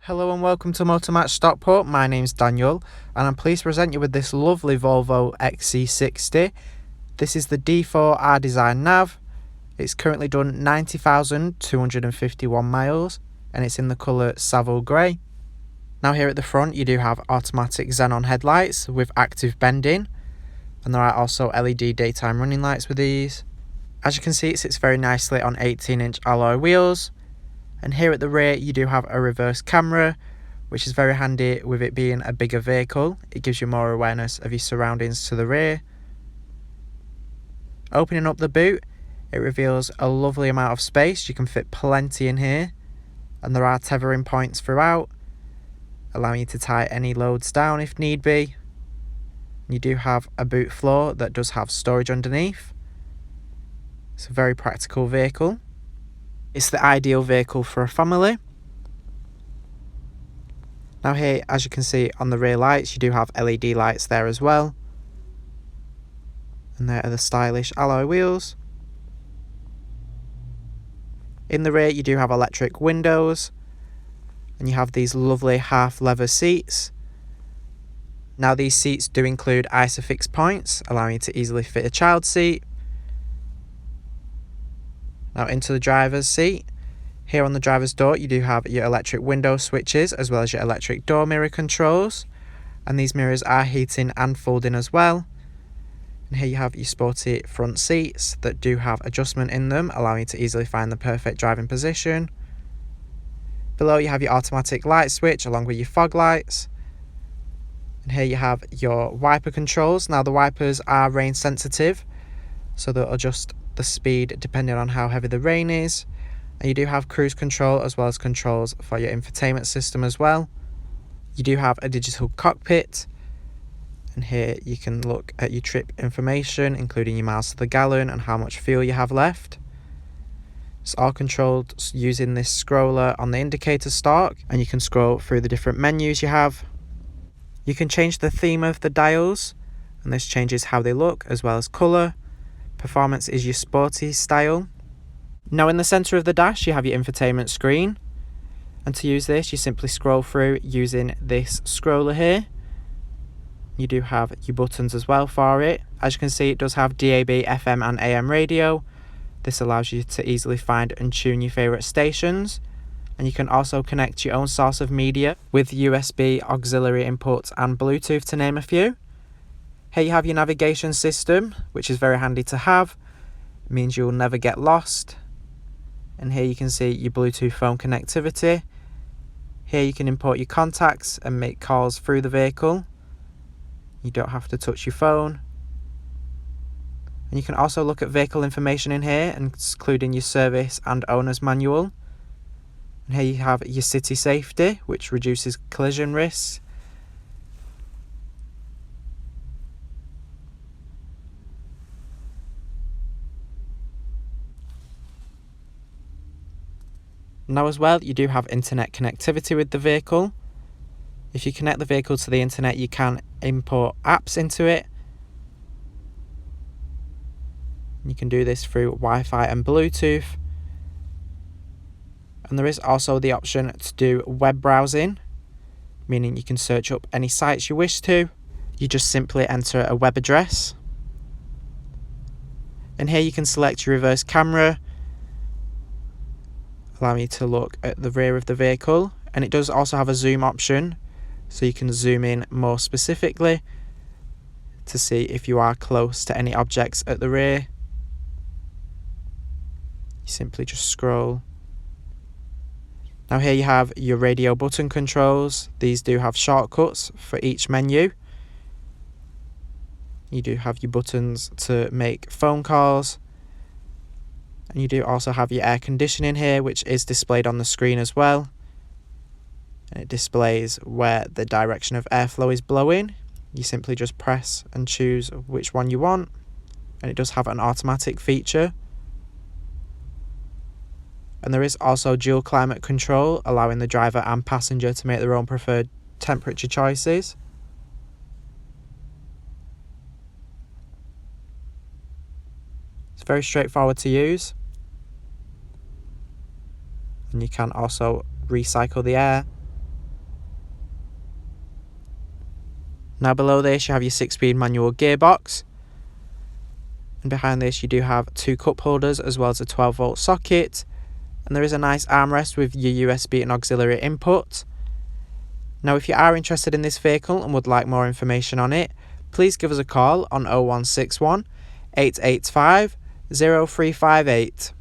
Hello and welcome to Motor Match Stockport. My name's Daniel and I'm pleased to present you with this lovely Volvo XC60. This is the D4R design nav. It's currently done 90,251 miles and it's in the colour Savile Grey. Now here at the front you do have automatic Xenon headlights with active bending, and there are also LED daytime running lights with these. As you can see, it sits very nicely on 18-inch alloy wheels. And here at the rear you do have a reverse camera, which is very handy with it being a bigger vehicle. It gives you more awareness of your surroundings to the rear. Opening up the boot, it reveals a lovely amount of space. You can fit plenty in here, and there are tethering points throughout, allowing you to tie any loads down if need be. You do have a boot floor that does have storage underneath. It's a very practical vehicle. It's the ideal vehicle for a family. Now here, as you can see on the rear lights, you do have LED lights there as well. And there are the stylish alloy wheels. In the rear you do have electric windows. And you have these lovely half leather seats. Now these seats do include ISOFIX points, allowing you to easily fit a child seat. Now into the driver's seat. Here on the driver's door you do have your electric window switches as well as your electric door mirror controls, and these mirrors are heating and folding as well. And here you have your sporty front seats that do have adjustment in them, allowing you to easily find the perfect driving position. Below you have your automatic light switch along with your fog lights. And here you have your wiper controls. Now the wipers are rain sensitive, so they'll adjust the speed depending on how heavy the rain is. And you do have cruise control as well as controls for your infotainment system as well. You do have a digital cockpit, and here you can look at your trip information, including your miles to the gallon and how much fuel you have left. It's all controlled using this scroller on the indicator stalk, and you can scroll through the different menus you have. You can change the theme of the dials, and this changes how they look as well as colour. Performance is your sporty style. Now in the centre of the dash you have your infotainment screen, and to use this you simply scroll through using this scroller here. You do have your buttons as well for it. As you can see, it does have DAB, FM and AM radio. This allows you to easily find and tune your favourite stations, and you can also connect your own source of media with USB auxiliary inputs and Bluetooth, to name a few. Here you have your navigation system, which is very handy to have. It means you'll never get lost. And here you can see your Bluetooth phone connectivity. Here you can import your contacts and make calls through the vehicle. You don't have to touch your phone. And you can also look at vehicle information in here, including your service and owner's manual. And here you have your city safety, which reduces collision risks. Now as well, you do have internet connectivity with the vehicle. If you connect the vehicle to the internet, you can import apps into it. You can do this through Wi-Fi and Bluetooth. And there is also the option to do web browsing, meaning you can search up any sites you wish to. You just simply enter a web address. And here you can select your reverse camera, allowing you to look at the rear of the vehicle, and it does also have a zoom option, so you can zoom in more specifically to see if you are close to any objects at the rear. You simply just scroll. Now here you have your radio button controls. These do have shortcuts for each menu. You do have your buttons to make phone calls. And you do also have your air conditioning here, which is displayed on the screen as well. And it displays where the direction of airflow is blowing. You simply just press and choose which one you want. And it does have an automatic feature. And there is also dual climate control, allowing the driver and passenger to make their own preferred temperature choices. It's very straightforward to use. And you can also recycle the air. Now below this you have your 6-speed manual gearbox, and behind this you do have 2 cup holders as well as a 12-volt socket, and there is a nice armrest with your USB and auxiliary input. Now if you are interested in this vehicle and would like more information on it, please give us a call on 0161 885 0358.